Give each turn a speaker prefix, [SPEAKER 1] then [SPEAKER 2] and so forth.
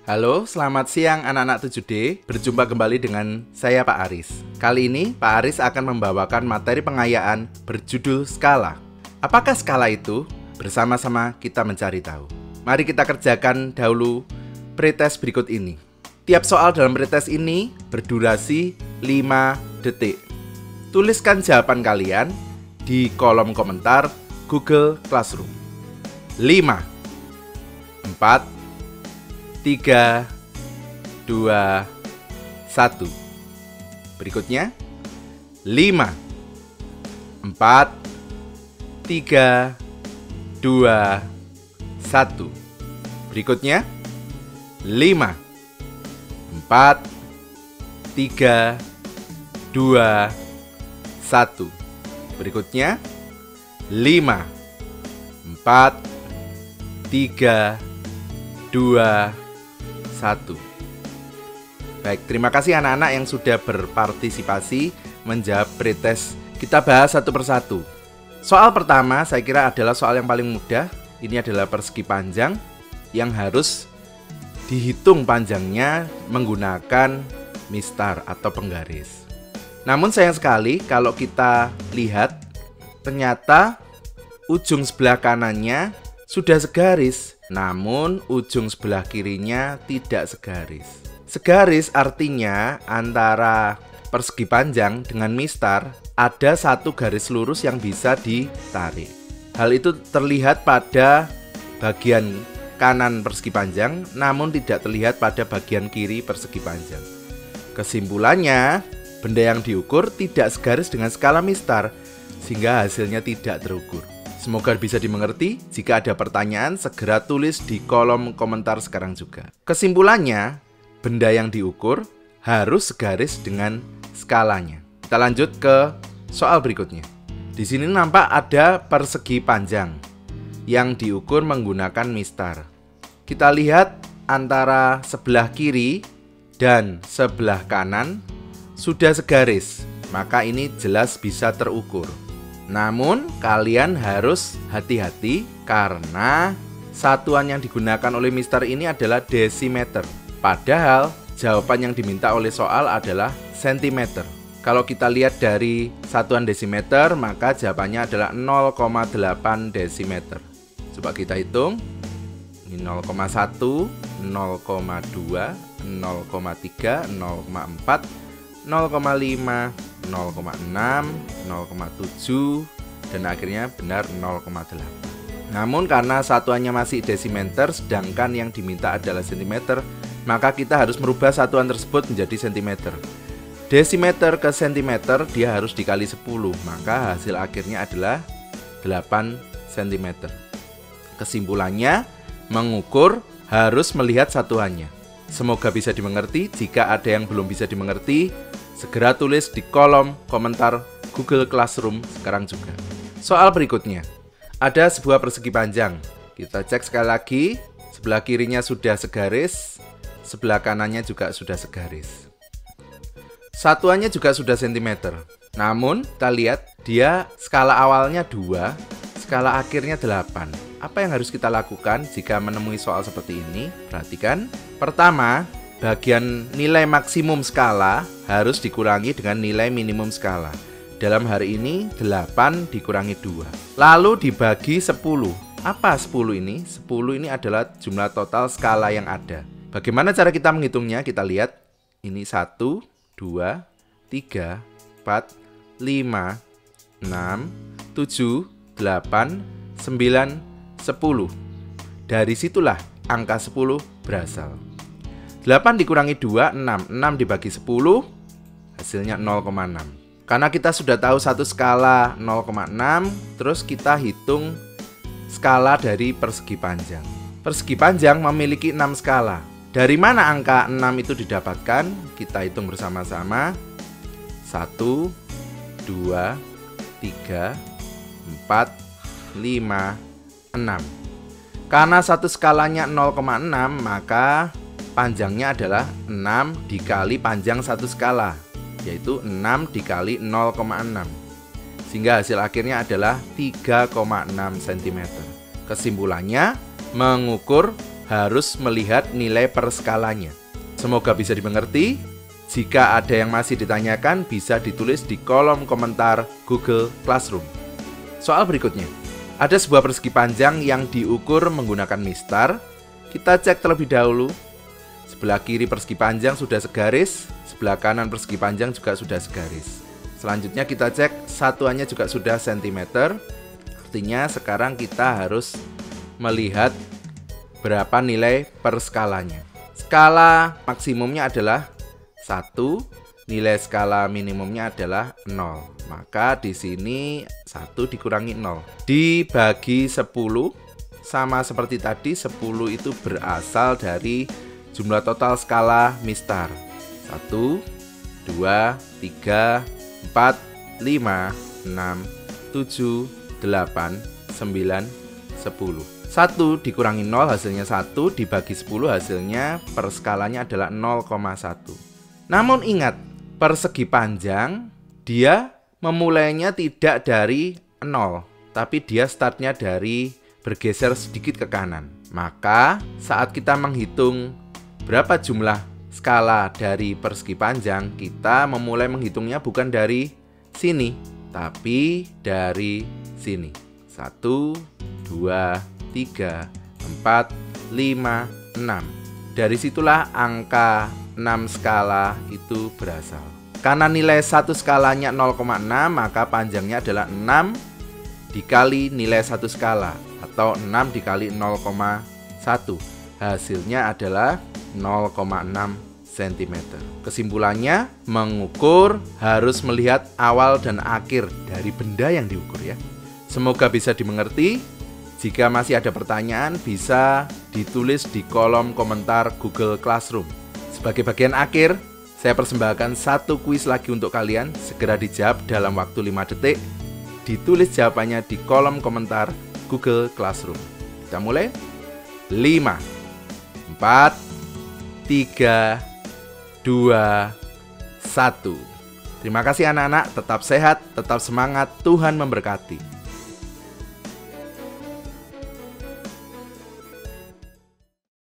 [SPEAKER 1] Halo, selamat siang anak-anak 7D. Berjumpa kembali dengan saya Pak Aris. Kali ini Pak Aris akan membawakan materi pengayaan berjudul skala. Apakah skala itu? Bersama-sama kita mencari tahu. Mari kita kerjakan dahulu pretest berikut ini. Tiap soal dalam pretest ini berdurasi 5 detik. Tuliskan jawaban kalian di kolom komentar Google Classroom. 5, 4, 3, 2, 1. Berikutnya 5, 4, 3, 2, 1. Berikutnya 5, 4, 3, 2, 1. Berikutnya 5, 4, 3, 2, 1. Baik, terima kasih anak-anak yang sudah berpartisipasi menjawab pretest. Kita bahas satu persatu. Soal pertama saya kira adalah soal yang paling mudah. Ini adalah persegi panjang yang harus dihitung panjangnya menggunakan mistar atau penggaris. Namun sayang sekali kalau kita lihat ternyata ujung sebelah kanannya sudah segaris, namun ujung sebelah kirinya tidak segaris. Segaris artinya antara persegi panjang dengan mistar ada satu garis lurus yang bisa ditarik. Hal itu terlihat pada bagian kanan persegi panjang, namun tidak terlihat pada bagian kiri persegi panjang. Kesimpulannya, benda yang diukur tidak segaris dengan skala mistar, sehingga hasilnya tidak terukur. Semoga bisa dimengerti. Jika ada pertanyaan, segera tulis di kolom komentar sekarang juga. Kesimpulannya, benda yang diukur harus segaris dengan skalanya. Kita lanjut ke soal berikutnya. Di sini nampak ada persegi panjang yang diukur menggunakan mistar. Kita lihat antara sebelah kiri dan sebelah kanan sudah segaris, maka ini jelas bisa terukur. Namun kalian harus hati-hati karena satuan yang digunakan oleh mistar ini adalah desimeter. Padahal jawaban yang diminta oleh soal adalah sentimeter. Kalau kita lihat dari satuan desimeter, maka jawabannya adalah 0,8 desimeter. Coba kita hitung. Ini 0,1, 0,2, 0,3, 0,4, 0,5, 0,6, 0,7, dan akhirnya benar 0,8. Namun karena satuannya masih desimeter sedangkan yang diminta adalah sentimeter, maka kita harus merubah satuan tersebut menjadi sentimeter. Desimeter ke sentimeter dia harus dikali 10, maka hasil akhirnya adalah 8 cm. Kesimpulannya, mengukur harus melihat satuannya. Semoga bisa dimengerti. Jika ada yang belum bisa dimengerti, segera tulis di kolom komentar Google Classroom sekarang juga. Soal berikutnya, ada sebuah persegi panjang. Kita cek sekali lagi, sebelah kirinya sudah segaris, sebelah kanannya juga sudah segaris. Satuannya juga sudah sentimeter. Namun, kita lihat dia skala awalnya 2, skala akhirnya 8. Apa yang harus kita lakukan jika menemui soal seperti ini? Perhatikan. Pertama, bagian nilai maksimum skala harus dikurangi dengan nilai minimum skala. Dalam hari ini 8 dikurangi 2. Lalu dibagi 10. Apa 10 ini? 10 ini adalah jumlah total skala yang ada. Bagaimana cara kita menghitungnya? Kita lihat. Ini 1, 2, 3, 4, 5, 6, 7, 8, 9, 10. Dari situlah angka 10 berasal. 8 dikurangi 2, 6. 6 dibagi 10, hasilnya 0,6. Karena kita sudah tahu satu skala 0,6, terus kita hitung skala dari persegi panjang. Persegi panjang memiliki 6 skala. Dari mana angka 6 itu didapatkan? Kita hitung bersama-sama. 1, 2, 3, 4, 5, 6. Karena satu skalanya 0,6, maka panjangnya adalah 6 dikali panjang satu skala, yaitu 6 dikali 0,6. Sehingga hasil akhirnya adalah 3,6 cm. Kesimpulannya, mengukur harus melihat nilai per skalanya. Semoga bisa dimengerti. Jika ada yang masih ditanyakan, bisa ditulis di kolom komentar Google Classroom. Soal berikutnya, ada sebuah persegi panjang yang diukur menggunakan mistar. Kita cek terlebih dahulu. Sebelah kiri persegi panjang sudah segaris, sebelah kanan persegi panjang juga sudah segaris. Selanjutnya kita cek satuannya juga sudah sentimeter. Artinya sekarang kita harus melihat berapa nilai per skalanya. Skala maksimumnya adalah 1, nilai skala minimumnya adalah 0. Maka di sini 1 dikurangi 0 dibagi 10, sama seperti tadi, 10 itu berasal dari jumlah total skala mistar. 1, 2, 3, 4, 5, 6, 7, 8, 9, 10. 1 dikurangi 0 hasilnya 1, dibagi 10 hasilnya per skalanya adalah 0,1. Namun ingat, persegi panjang dia memulainya tidak dari 0, tapi dia startnya dari bergeser sedikit ke kanan. Maka saat kita menghitung berapa jumlah skala dari persegi panjang, kita memulai menghitungnya bukan dari sini, tapi dari sini. 1, 2, 3, 4, 5, 6. Dari situlah angka 6 skala itu berasal. Karena nilai 1 skalanya 0,6, maka panjangnya adalah 6 dikali nilai 1 skala, atau 6 dikali 0,1. Hasilnya adalah 0,6 cm. Kesimpulannya, mengukur harus melihat awal dan akhir dari benda yang diukur ya. Semoga bisa dimengerti. Jika masih ada pertanyaan, bisa ditulis di kolom komentar Google Classroom. Sebagai bagian akhir, saya persembahkan satu kuis lagi untuk kalian. Segera dijawab dalam waktu 5 detik. Ditulis jawabannya di kolom komentar Google Classroom. Kita mulai. 5, 4, 3, 2, 1. Terima kasih anak-anak, tetap sehat, tetap semangat, Tuhan memberkati.